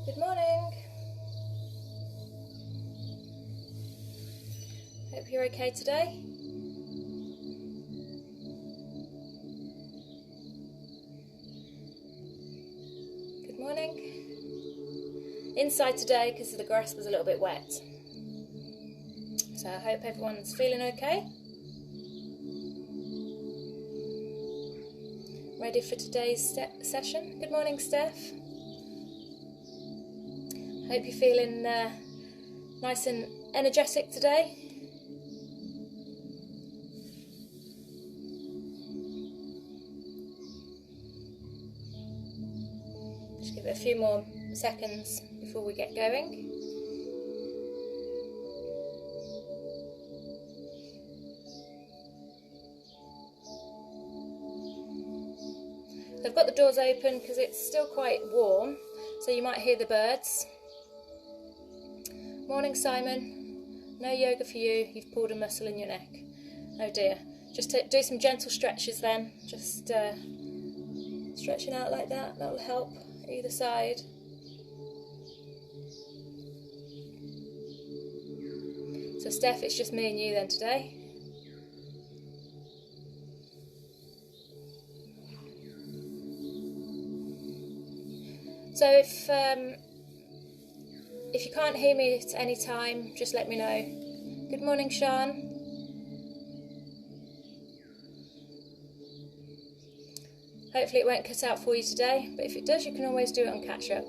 Good morning. Hope you're okay today. Good morning. Inside today because the grass was a little bit wet. So I hope everyone's feeling okay. Ready for today's session. Good morning, Steph. Hope you're feeling nice and energetic today. Just give it a few more seconds before we get going. I've got the doors open because it's still quite warm, so you might hear the birds. Morning, Simon. No yoga for you. You've pulled a muscle in your neck. Oh dear. Just do some gentle stretches then. Just stretching out like that. That will help either side. So Steph, it's just me and you then today. So if you can't hear me at any time, just let me know. Good morning, Sean. Hopefully it won't cut out for you today, but if it does, you can always do it on catch up.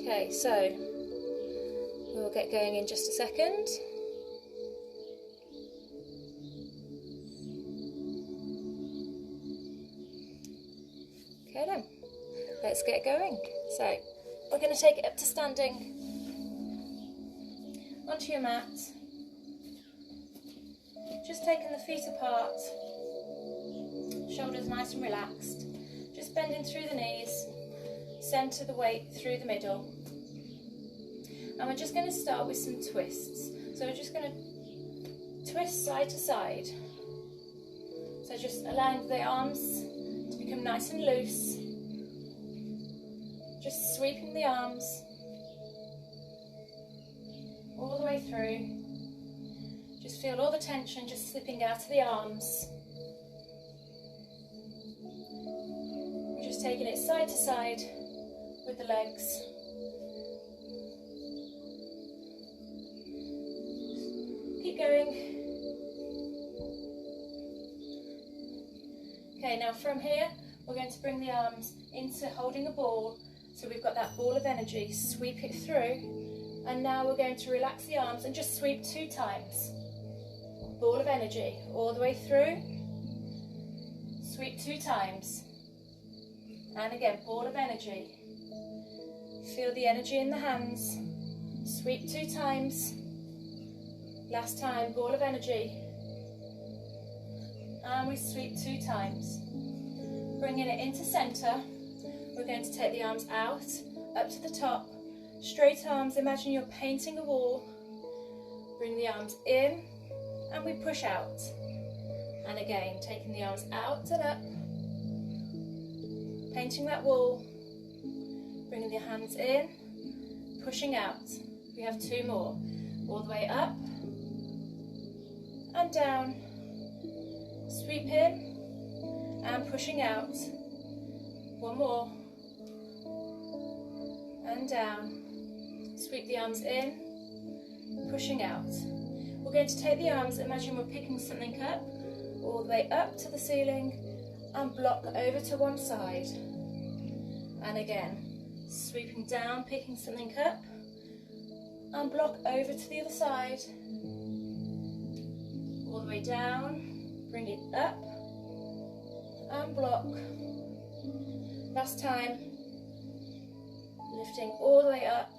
Okay, so we'll get going in just a second. Okay then, let's get going. So we're going to take it up to standing onto your mat. Just taking the feet apart, shoulders nice and relaxed. Just bending through the knees, centre the weight through the middle. And we're just going to start with some twists. So we're just going to twist side to side. So just allowing the arms to become nice and loose. Just sweeping the arms all the way through. Just feel all the tension just slipping out of the arms. We're just taking it side to side with the legs. Keep going. Okay, now from here, we're going to bring the arms into holding a ball. So we've got that ball of energy, sweep it through. And now we're going to relax the arms and just sweep 2 times. Ball of energy, all the way through. Sweep 2 times. And again, ball of energy. Feel the energy in the hands. Sweep 2 times. Last time, ball of energy. And we sweep 2 times. Bringing it into centre, we're going to take the arms out, up to the top. Straight arms, imagine you're painting a wall. Bring the arms in, and we push out. And again, taking the arms out and up. Painting that wall. Bringing the hands in, pushing out. We have 2 more. All the way up, and down. Sweep in and pushing out. 1 more. And down. Sweep the arms in, pushing out. We're going to take the arms, imagine we're picking something up, all the way up to the ceiling and block over to one side. And again, sweeping down, picking something up and block over to the other side. All the way down, bring it up and block. Last time, lifting all the way up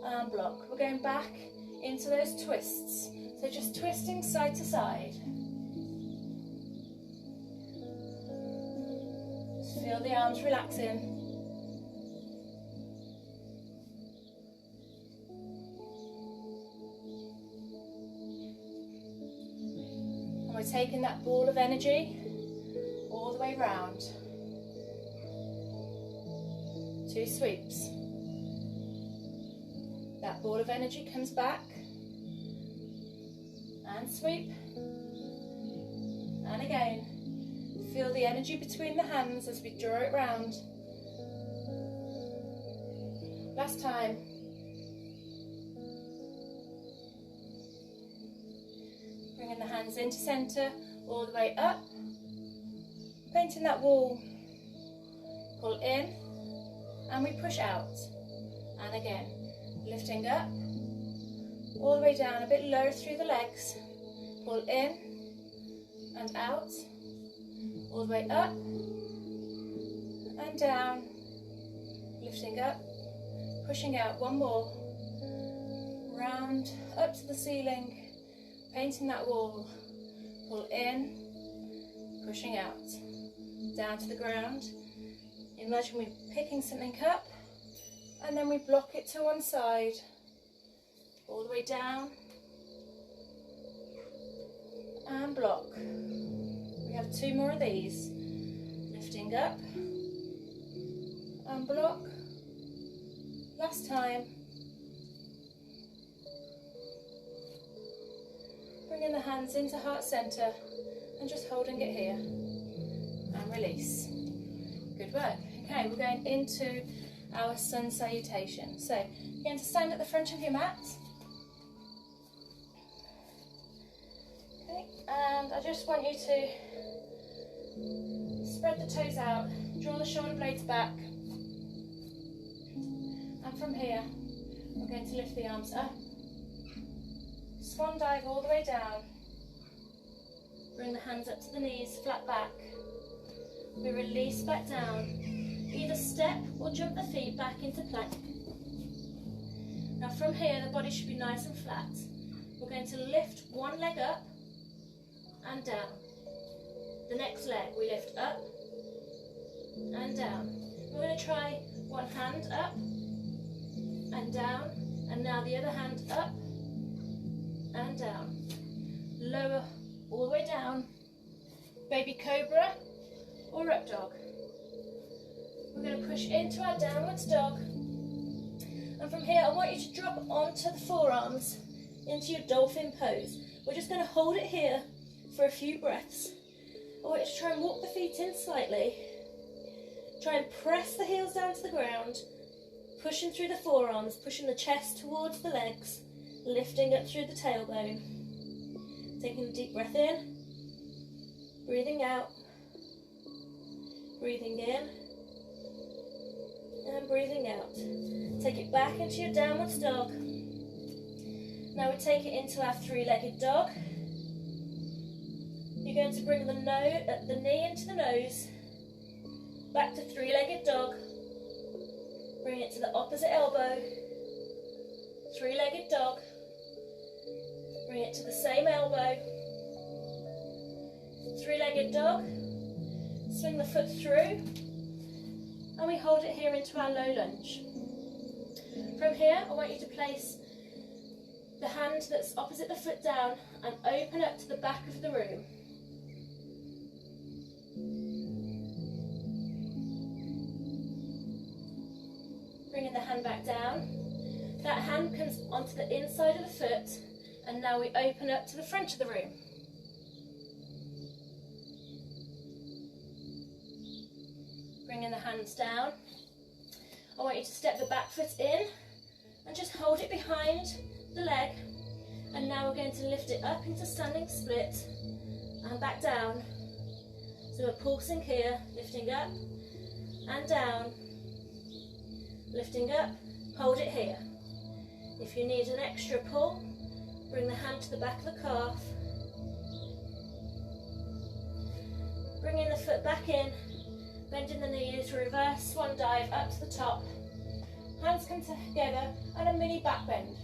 and block. We're going back into those twists. So just twisting side to side. Just feel the arms relaxing. And we're taking that ball of energy all way round. 2 sweeps. That ball of energy comes back, and sweep, and again. Feel the energy between the hands as we draw it round. Last time. Bringing the hands into centre, all the way up. Painting that wall. Pull in, and we push out. And again, lifting up, all the way down, a bit lower through the legs. Pull in, and out. All the way up, and down. Lifting up. Pushing out, one more, round, up to the ceiling, painting that wall, pull in, pushing out, down to the ground. Imagine we're picking something up, and then we block it to one side, all the way down, and block. We have 2 more of these, lifting up, and block. Last time. Bringing the hands into heart centre and just holding it here. And release. Good work. Okay, we're going into our sun salutation. So, you're going to stand at the front of your mat. Okay, and I just want you to spread the toes out, draw the shoulder blades back. From here, we're going to lift the arms up, swan dive all the way down, bring the hands up to the knees, flat back, we release back down, either step or jump the feet back into plank. Now from here, the body should be nice and flat. We're going to lift one leg up and down. The next leg we lift up and down. We're going to try one hand up and down, and now the other hand up and down. Lower all the way down. Baby cobra or up dog. We're going to push into our downwards dog. And from here, I want you to drop onto the forearms into your dolphin pose. We're just going to hold it here for a few breaths. I want you to try and walk the feet in slightly. Try and press the heels down to the ground. Pushing through the forearms, pushing the chest towards the legs, lifting up through the tailbone. Taking a deep breath in, breathing out, breathing in, and breathing out. Take it back into your downwards dog. Now we take it into our 3-legged dog. You're going to bring the knee into the nose, back to 3-legged dog. Bring it to the opposite elbow, 3-legged dog, bring it to the same elbow, 3-legged dog, swing the foot through, and we hold it here into our low lunge. From here, I want you to place the hand that's opposite the foot down and open up to the back of the room. Bringing the hand back down. That hand comes onto the inside of the foot, and now we open up to the front of the room. Bringing the hands down. I want you to step the back foot in and just hold it behind the leg. And now we're going to lift it up into standing split and back down. So we're pulsing here, lifting up and down. Lifting up, hold it here. If you need an extra pull, bring the hand to the back of the calf. Bringing the foot back in, bending the knees, reverse swan dive up to the top. Hands come together and a mini back bend.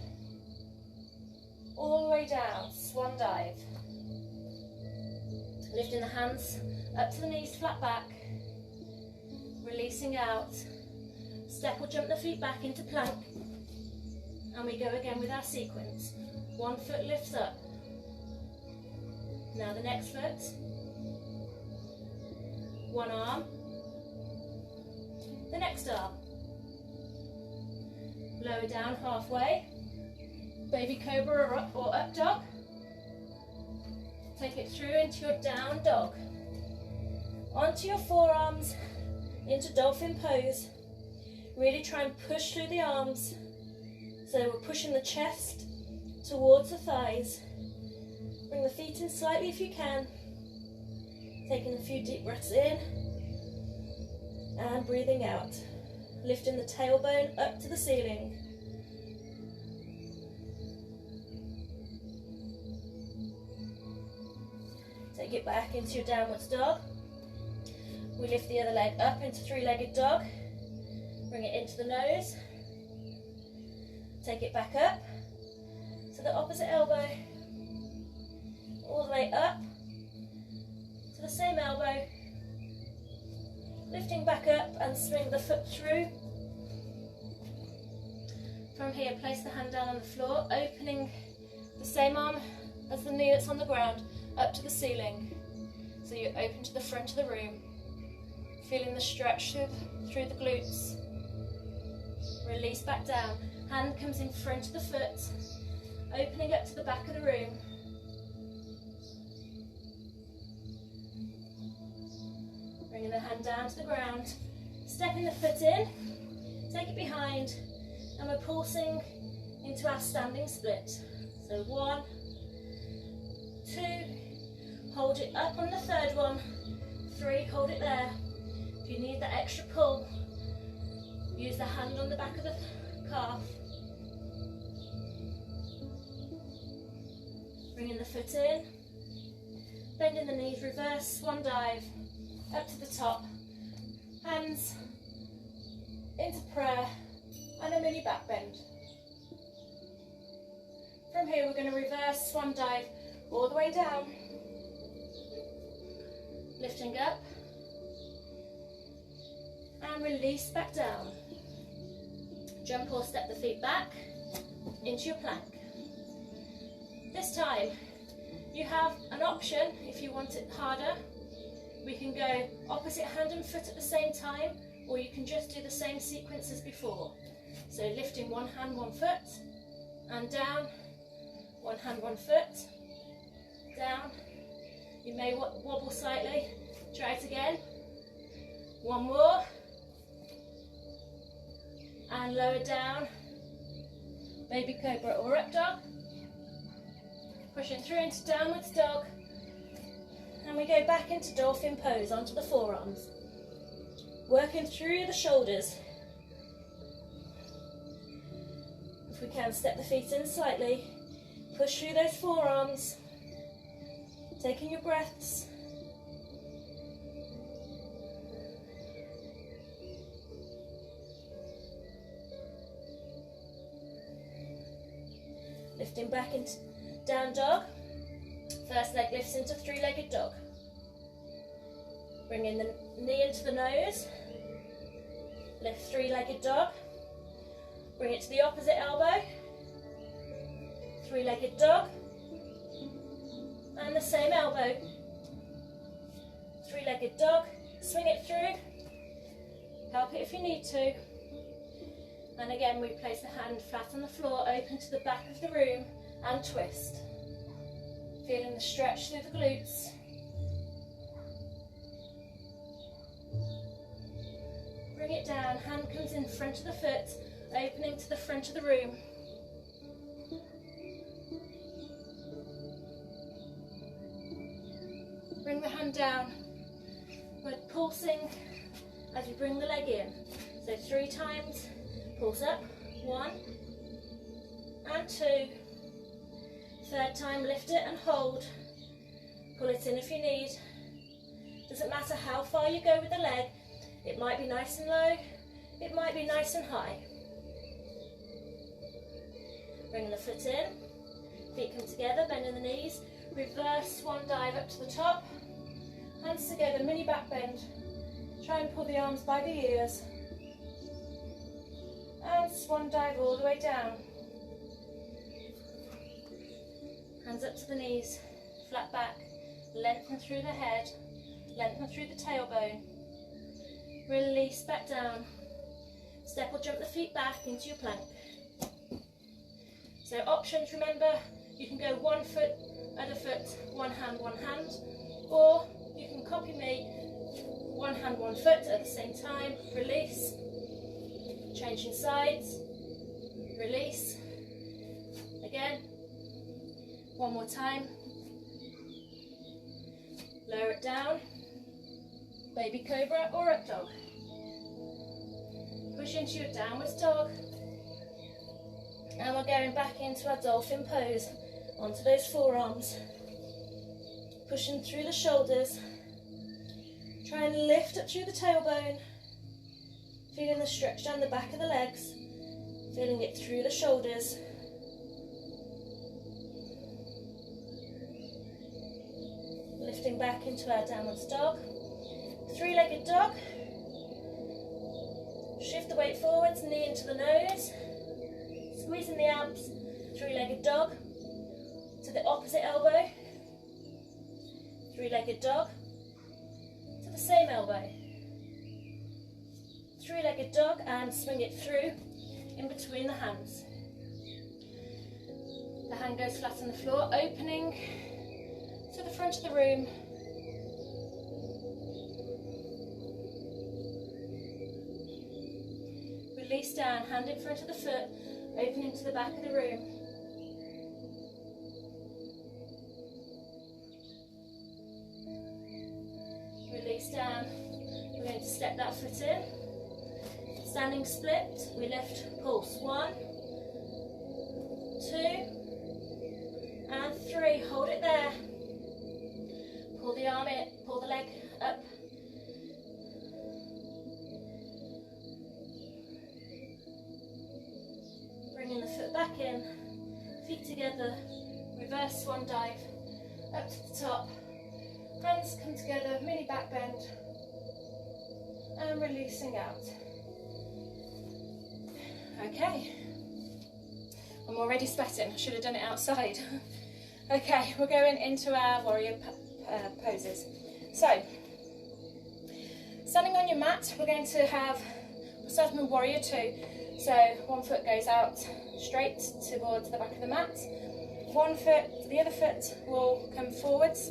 All the way down, swan dive. Lifting the hands up to the knees, flat back. Releasing out. Step or jump the feet back into plank, and we go again with our sequence. One foot lifts up. Now the next foot. One arm, the next arm. Lower down halfway, baby cobra or up dog. Take it through into your down dog. Onto your forearms, into dolphin pose. Really try and push through the arms. So we're pushing the chest towards the thighs. Bring the feet in slightly if you can. Taking a few deep breaths in and breathing out. Lifting the tailbone up to the ceiling. Take it back into your downwards dog. We lift the other leg up into three-legged dog. Bring it into the nose. Take it back up to the opposite elbow. All the way up to the same elbow. Lifting back up and swing the foot through. From here, place the hand down on the floor, opening the same arm as the knee that's on the ground, up to the ceiling. So you open to the front of the room, feeling the stretch through the glutes. Release back down. Hand comes in front of the foot, opening up to the back of the room. Bringing the hand down to the ground, stepping the foot in, take it behind, and we're pulsing into our standing split. So 1, 2, hold it up on the third one, 3, hold it there. If you need that extra pull, use the hand on the back of the calf. Bringing the foot in, bending the knees, reverse swan dive, up to the top, hands into prayer and a mini back bend. From here we're going to reverse swan dive all the way down, lifting up and release back down. Jump or step the feet back into your plank. This time you have an option if you want it harder. We can go opposite hand and foot at the same time, or you can just do the same sequence as before. So lifting one hand, one foot, and down, one hand, one foot, down. You may wobble slightly, try it again. One more, and lower down, baby cobra or up dog. Pushing through into downwards dog. And we go back into dolphin pose onto the forearms. Working through the shoulders. If we can, step the feet in slightly. Push through those forearms. Taking your breaths. Lifting back into down dog. First leg lifts into three-legged dog. Bringing the knee into the nose. Lift three-legged dog. Bring it to the opposite elbow. Three-legged dog. And the same elbow. Three-legged dog. Swing it through. Help it if you need to. And again, we place the hand flat on the floor, open to the back of the room, and twist. Feeling the stretch through the glutes. Bring it down, hand comes in front of the foot, opening to the front of the room. Bring the hand down. We're pulsing as you bring the leg in. So 3 times, pulse up, 1 and 2. Third time, lift it and hold. Pull it in if you need. Doesn't matter how far you go with the leg. It might be nice and low, it might be nice and high. Bring the foot in, feet come together, bending the knees, reverse swan dive up to the top, hands together, mini back bend. Try and pull the arms by the ears. And swan dive all the way down. Hands up to the knees, flat back, lengthen through the head, Lengthen through the tailbone. Release back down. Step or jump the feet back into your plank. So options, remember, you can go one foot, other foot, one hand, or you can copy me, one hand, one foot at the same time. Release. Changing sides. Release. Again. One more time. Lower it down. Baby cobra or up dog. Push into your downwards dog. And we're going back into our dolphin pose. Onto those forearms. Pushing through the shoulders. Try and lift up through the tailbone. Feeling the stretch down the back of the legs. Feeling it through the shoulders. Lifting back into our downwards dog. Three-legged dog. Shift the weight forwards, knee into the nose. Squeezing the abs. Three-legged dog. To the opposite elbow. Three-legged dog. To the same elbow. Three-legged dog and swing it through in between the hands. The hand goes flat on the floor, opening to the front of the room. Release down, hand in front of the foot, opening to the back of the room. Release down, we're going to step that foot in. Standing split, we lift, pulse. 1, 2, and 3. Hold it there. Pull the arm in, pull the leg up. Bringing the foot back in, feet together, reverse swan dive, up to the top. Hands come together, mini back bend, and releasing out. Okay, I'm already sweating. I should have done it outside. Okay, we're going into our warrior poses. So, standing on your mat, we're going to have, starting with warrior 2. So, one foot goes out straight towards the back of the mat. One foot, the other foot will come forwards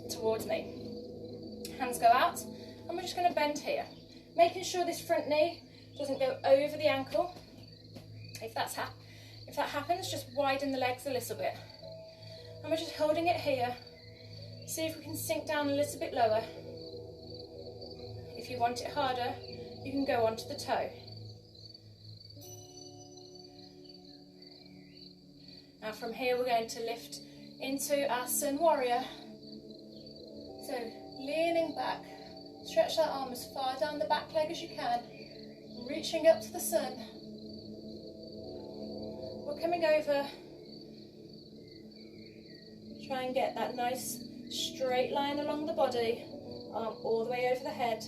towards me. Hands go out, and we're just going to bend here, making sure this front knee doesn't go over the ankle. If that happens, just widen the legs a little bit. And we're just holding it here. See if we can sink down a little bit lower. If you want it harder, you can go onto the toe. Now from here we're going to lift into our sun warrior. So leaning back, stretch that arm as far down the back leg as you can, reaching up to the sun. We're coming over, try and get that nice straight line along the body, arm all the way over the head.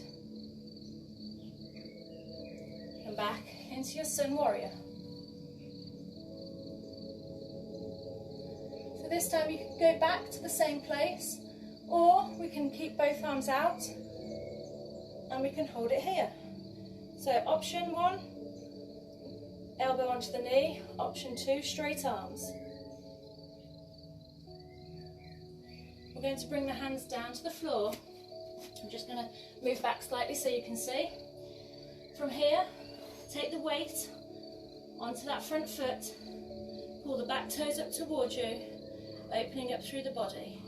And back into your sun warrior. So this time you can go back to the same place, or we can keep both arms out and we can hold it here. So option 1, elbow onto the knee. Option 2, straight arms. We're going to bring the hands down to the floor. I'm just going to move back slightly so you can see. From here, take the weight onto that front foot, pull the back toes up towards you, opening up through the body.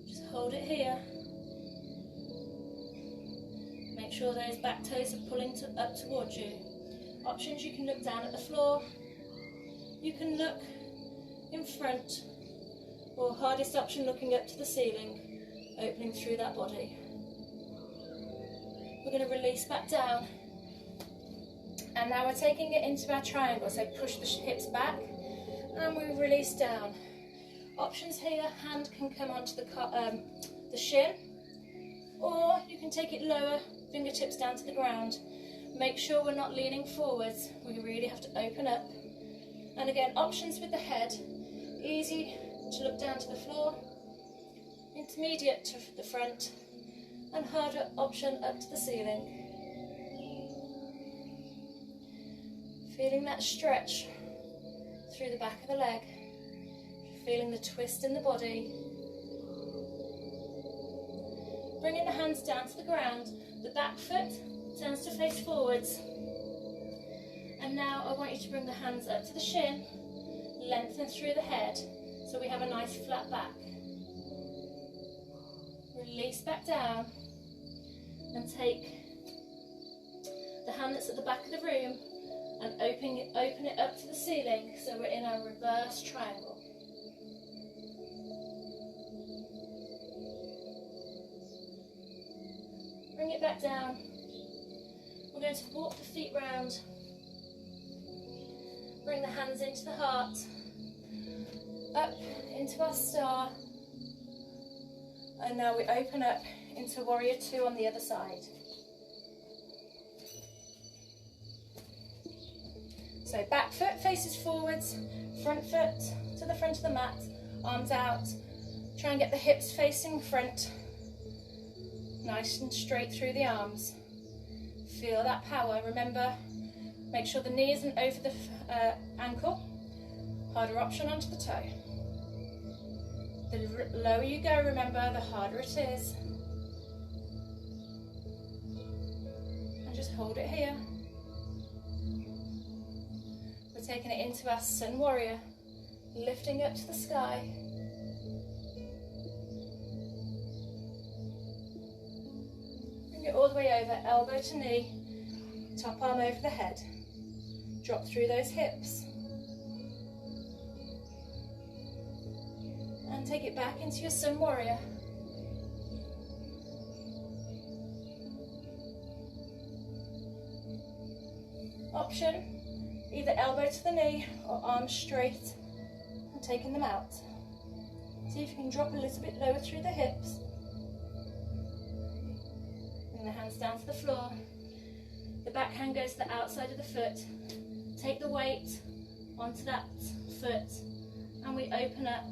Just hold it here. Make sure those back toes are pulling up towards you. Options, you can look down at the floor, you can look in front, or hardest option, looking up to the ceiling, opening through that body. We're going to release back down, and now we're taking it into our triangle, so push the hips back and we release down. Options here, hand can come onto the shin, or you can take it lower, fingertips down to the ground. Make sure we're not leaning forwards, we really have to open up. And again, options with the head, easy to look down to the floor, intermediate to the front, and harder option up to the ceiling. Feeling that stretch through the back of the leg, feeling the twist in the body. Bringing the hands down to the ground, the back foot turns to face forwards. And now I want you to bring the hands up to the shin, lengthen through the head, so we have a nice flat back. Release back down, and take the hand that's at the back of the room and open it up to the ceiling, so we're in our reverse triangle. Bring it back down. We're going to walk the feet round. Bring the hands into the heart, up into our star, and now we open up into Warrior Two on the other side. So back foot faces forwards, front foot to the front of the mat, arms out. Try and get the hips facing front, nice and straight through the arms. Feel that power. Remember, make sure the knee isn't over the ankle. Harder option onto the toe. The lower you go, remember, the harder it is. And just hold it here. We're taking it into our Sun Warrior, lifting up to the sky. Bring it all the way over, elbow to knee, top arm over the head. Drop through those hips. And take it back into your Sun Warrior. Option, either elbow to the knee or arms straight and taking them out. See if you can drop a little bit lower through the hips. Bring the hands down to the floor. The back hand goes to the outside of the foot. Take the weight onto that foot and we open up.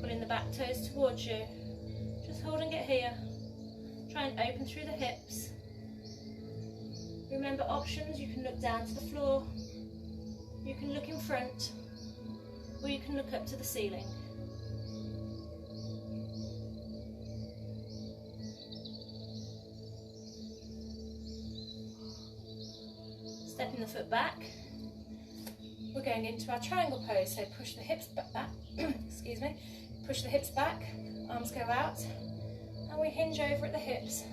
Pulling the back toes towards you. Just holding it here. Try and open through the hips. Remember options, you can look down to the floor, you can look in front, or you can look up to the ceiling. Stepping the foot back, we're going into our triangle pose, so push the hips back, excuse me, push the hips back, arms go out, and we hinge over at the hips.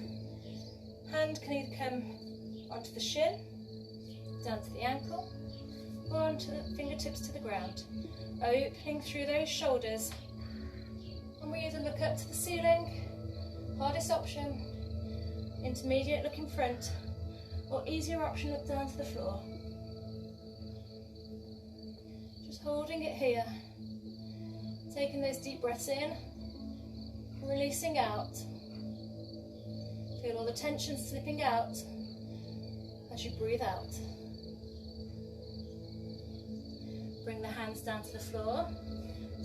Hand can either come onto the shin, down to the ankle, or onto the fingertips to the ground. Opening through those shoulders. And we either look up to the ceiling, hardest option, intermediate look in front, or easier option look down to the floor. Just holding it here. Taking those deep breaths in, releasing out. Feel all the tension slipping out as you breathe out. Bring the hands down to the floor.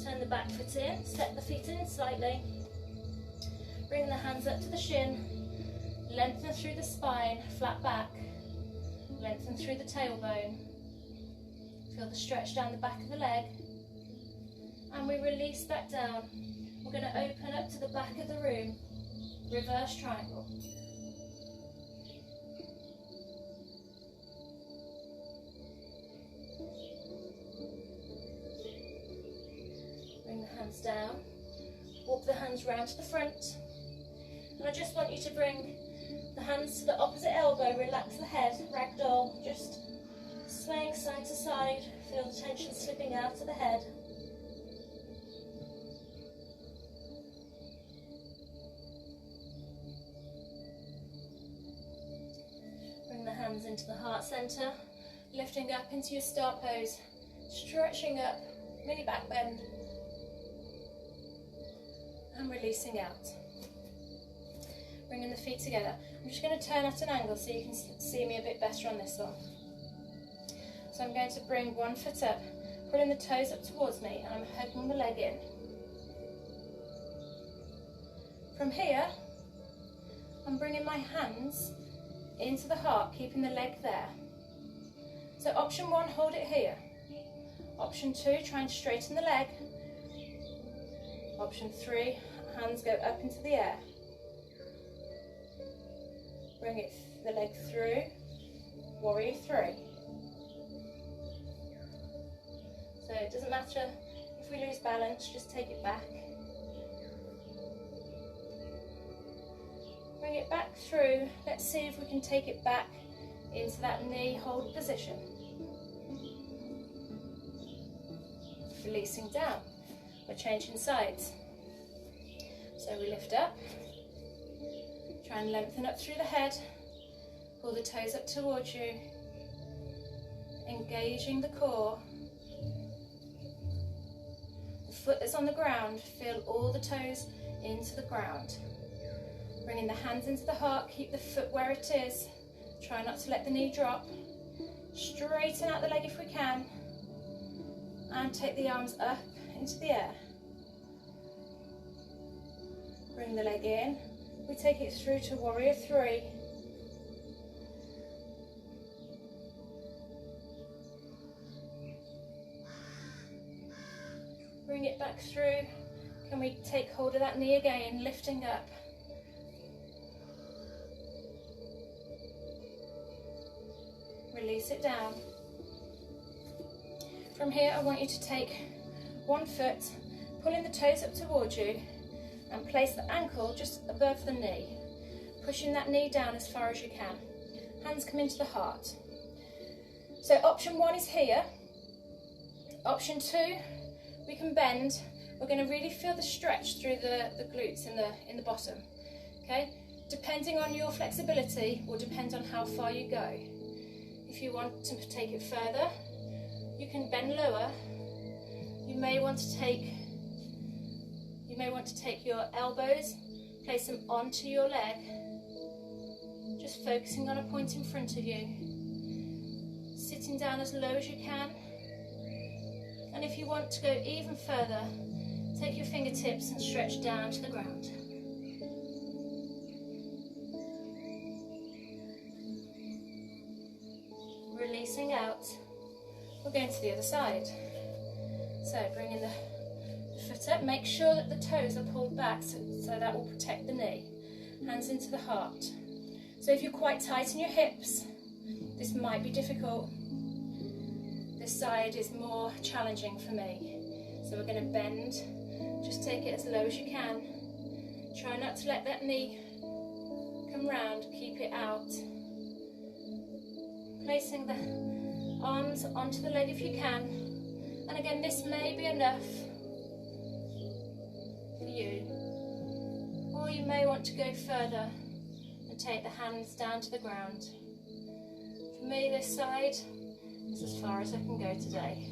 Turn the back foot in, step the feet in slightly. Bring the hands up to the shin. Lengthen through the spine, flat back. Lengthen through the tailbone. Feel the stretch down the back of the leg. And we release back down. We're going to open up to the back of the room. Reverse triangle. Down, walk the hands round to the front, and I just want you to bring the hands to the opposite elbow, relax the head, ragdoll, just swaying side to side, feel the tension slipping out of the head. Bring the hands into the heart centre, lifting up into your star pose, stretching up, mini back bend. And releasing out. Bringing the feet together. I'm just going to turn at an angle so you can see me a bit better on this one. So I'm going to bring one foot up, pulling the toes up towards me, and I'm hugging the leg in. From here, I'm bringing my hands into the heart, keeping the leg there. So option 1, hold it here. Option 2, try and straighten the leg. Option 3, hands go up into the air. Bring the leg through, warrior 3. So it doesn't matter if we lose balance, just take it back. Bring it back through. Let's see if we can take it back into that knee hold position. Releasing down. We're changing sides. So we lift up. Try and lengthen up through the head. Pull the toes up towards you. Engaging the core. The foot that's on the ground, feel all the toes into the ground. Bringing the hands into the heart, keep the foot where it is. Try not to let the knee drop. Straighten out the leg if we can. And take the arms up into the air. Bring the leg in. We take it through to warrior 3. Bring it back through. Can we take hold of that knee again, lifting up. Release it down. From here, I want you to take one foot, pulling the toes up towards you, and place the ankle just above the knee, pushing that knee down as far as you can. Hands come into the heart. So option 1 is here. Option 2, we can bend. We're going to really feel the stretch through the glutes in the bottom. Okay? Depending on your flexibility will depend on how far you go. If you want to take it further, you can bend lower. You may want to take your elbows, place them onto your leg, just focusing on a point in front of you. Sitting down as low as you can. And if you want to go even further, take your fingertips and stretch down to the ground. Releasing out. We're going to the other side. So bringing the foot up, make sure that the toes are pulled back so that will protect the knee. Hands into the heart. So if you're quite tight in your hips, this might be difficult. This side is more challenging for me. So we're going to bend, just take it as low as you can. Try not to let that knee come round, keep it out. Placing the arms onto the leg if you can. And again, this may be enough for you. Or you may want to go further and take the hands down to the ground. For me, this side is as far as I can go today.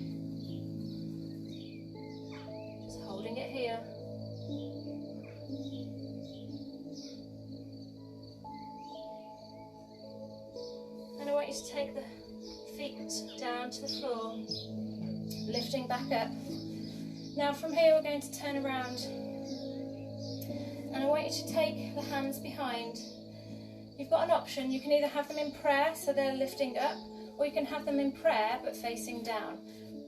Just holding it here. And I want you to take the feet down to the floor, lifting back up. Now from here we're going to turn around, and I want you to take the hands behind. You've got an option. You can either have them in prayer so they're lifting up, or you can have them in prayer but facing down.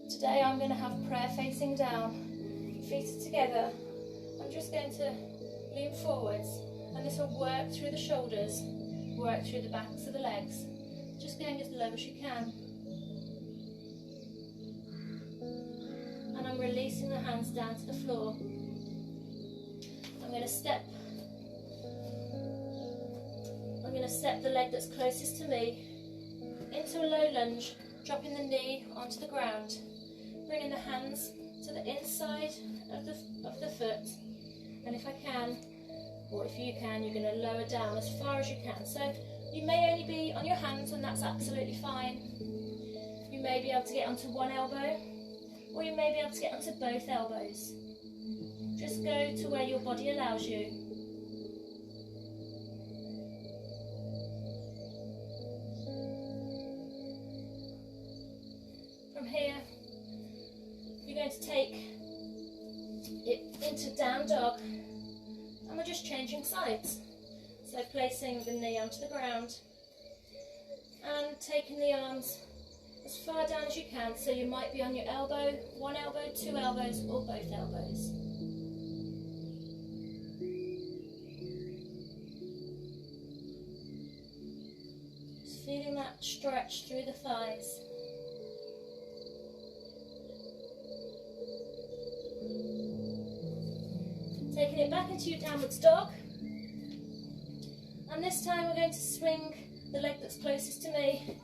Today I'm going to have prayer facing down. Feet are together. I'm just going to lean forwards, and this will work through the shoulders, work through the backs of the legs. Just going as low as you can. And I'm releasing the hands down to the floor. I'm going to step the leg that's closest to me into a low lunge, dropping the knee onto the ground, bringing the hands to the inside of the foot, and if I can, or if you can, you're going to lower down as far as you can. So you may only be on your hands, and that's absolutely fine. You may be able to get onto one elbow, or you may be able to get onto both elbows. Just go to where your body allows you. From here, to take it into down dog, and we're just changing sides. So placing the knee onto the ground and taking the arms as far down as you can, so you might be on your elbow, one elbow, two elbows, or both elbows. Just feeling that stretch through the thighs. Taking it back into your downwards dog. And this time we're going to swing the leg that's closest to me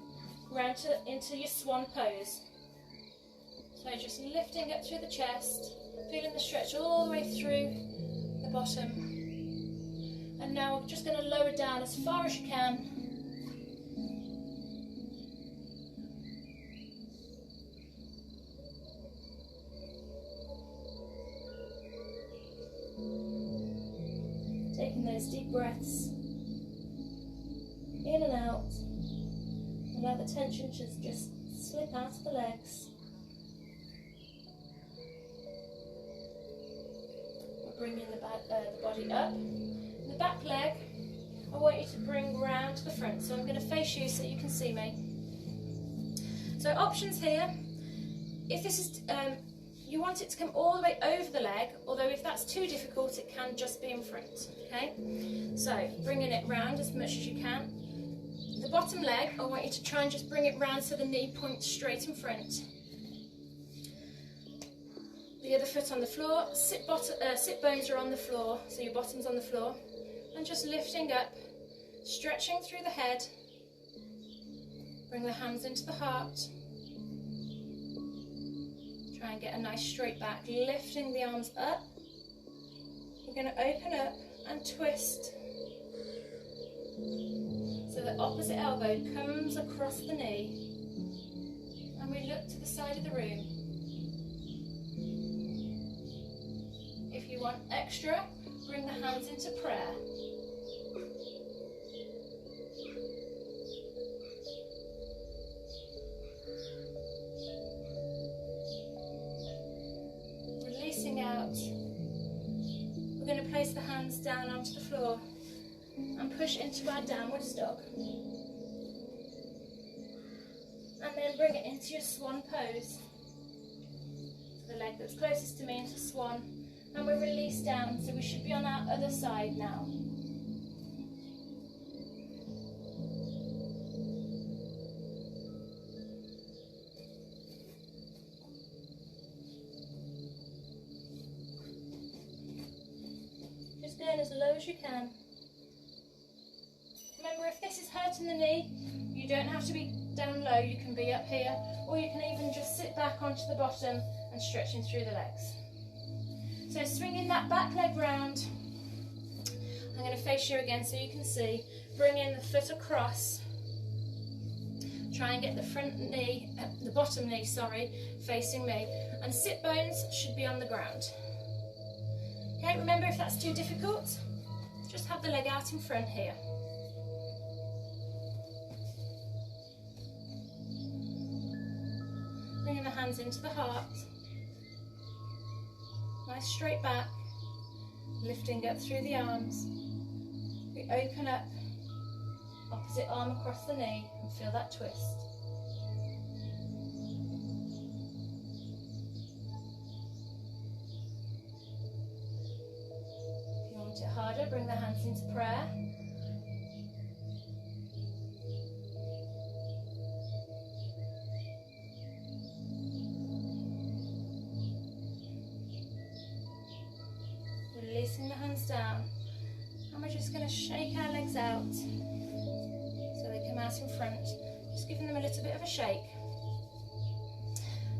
round into your swan pose. So just lifting up through the chest, feeling the stretch all the way through the bottom. And now we're just going to lower down as far as you can. Taking those deep breaths in and out. Allow the tension to just slip out of the legs. We're bringing the body up. The back leg, I want you to bring round to the front. So I'm going to face you so you can see me. So options here. If this is, you want it to come all the way over the leg, although if that's too difficult, it can just be in front. Okay. So bringing it round as much as you can. The bottom leg, I want you to try and just bring it round so the knee points straight in front. The other foot on the floor, sit bones are on the floor, so your bottom's on the floor. And just lifting up, stretching through the head. Bring the hands into the heart. Try and get a nice straight back, lifting the arms up. We're going to open up and twist. So the opposite elbow comes across the knee, and we look to the side of the room. If you want extra, bring the hands into prayer. Releasing out, we're going to place the hands down onto the floor and push into our downwards dog. And then bring it into your swan pose. The leg that's closest to me into swan. And we release down, so we should be on our other side now. Just going as low as you can. Remember, if this is hurting the knee, you don't have to be down low, you can be up here, or you can even just sit back onto the bottom and stretching through the legs. So swinging that back leg round, I'm going to face you again so you can see, bringing the foot across, try and get the front knee, the bottom knee, sorry, facing me, and sit bones should be on the ground. Okay, remember if that's too difficult, just have the leg out in front here. Bringing the hands into the heart. Nice straight back. Lifting up through the arms. We open up. Opposite arm across the knee and feel that twist. If you want it harder, bring the hands into prayer. Releasing the hands down, and we're just going to shake our legs out so they come out in front, just giving them a little bit of a shake.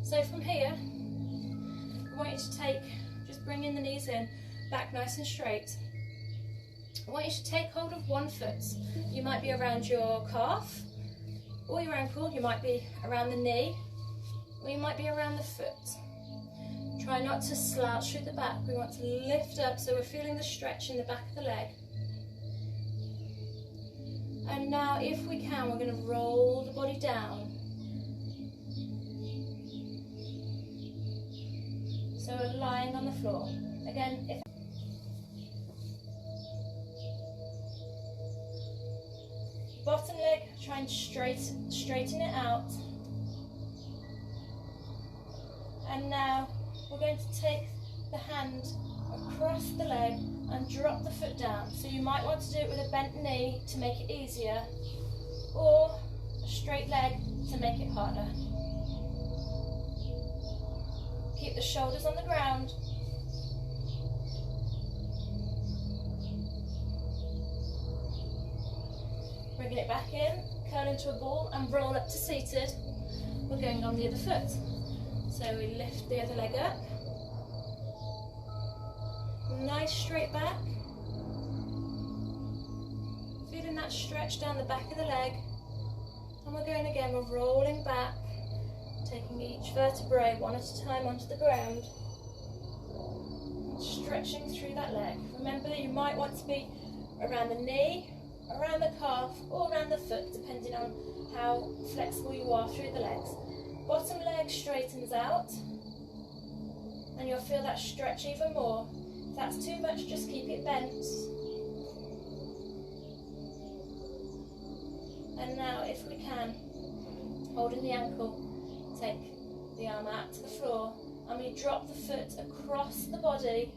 So from here, I want you to take, just bringing the knees in, back nice and straight. I want you to take hold of one foot. You might be around your calf or your ankle, you might be around the knee, or you might be around the foot. Try not to slouch through the back. We want to lift up so we're feeling the stretch in the back of the leg. And now, if we can, we're going to roll the body down. So we're lying on the floor. Again, if bottom leg, try and straighten it out. And now we're going to take the hand across the leg and drop the foot down. So you might want to do it with a bent knee to make it easier, or a straight leg to make it harder. Keep the shoulders on the ground. Bringing it back in, curl into a ball and roll up to seated. We're going on the other foot. So we lift the other leg up. Nice straight back. Feeling that stretch down the back of the leg. And we're going again, we're rolling back, taking each vertebrae one at a time onto the ground. Stretching through that leg. Remember, you might want to be around the knee, around the calf, or around the foot, depending on how flexible you are through the legs. Bottom leg straightens out, and you'll feel that stretch even more. If that's too much, just keep it bent. And now, if we can, holding the ankle, take the arm out to the floor, and we drop the foot across the body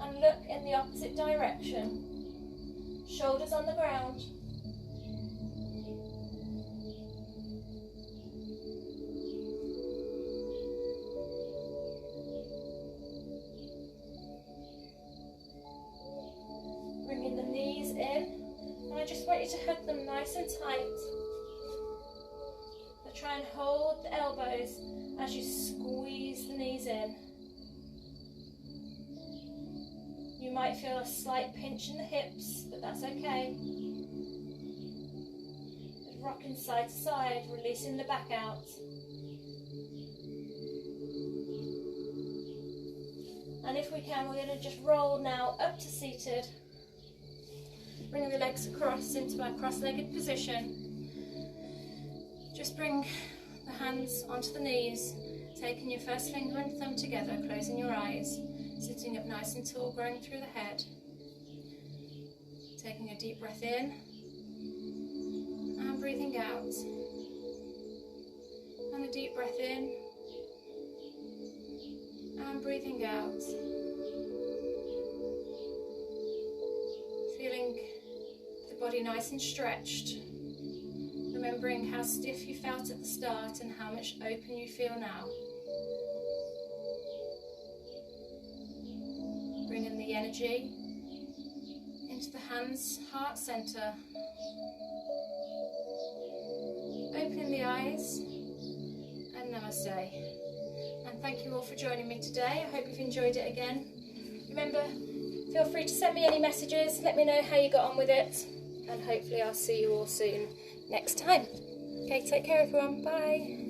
and look in the opposite direction. Shoulders on the ground. Bringing the knees in, and I just want you to hug them nice and tight. But try and hold the elbows as you squeeze the knees in. You might feel a slight pinch in the hips, but that's okay. Just rocking side to side, releasing the back out. And if we can, we're going to just roll now up to seated. Bringing the legs across into our cross-legged position. Just bring the hands onto the knees, taking your first finger and thumb together, closing your eyes. Sitting up nice and tall, growing through the head. Taking a deep breath in and breathing out. And a deep breath in and breathing out. Feeling the body nice and stretched. Remembering how stiff you felt at the start and how much open you feel now. Bringing the energy into the hands, heart center. Opening the eyes and namaste. And thank you all for joining me today. I hope you've enjoyed it again. Remember, feel free to send me any messages. Let me know how you got on with it. And hopefully I'll see you all soon next time. Okay, take care everyone. Bye.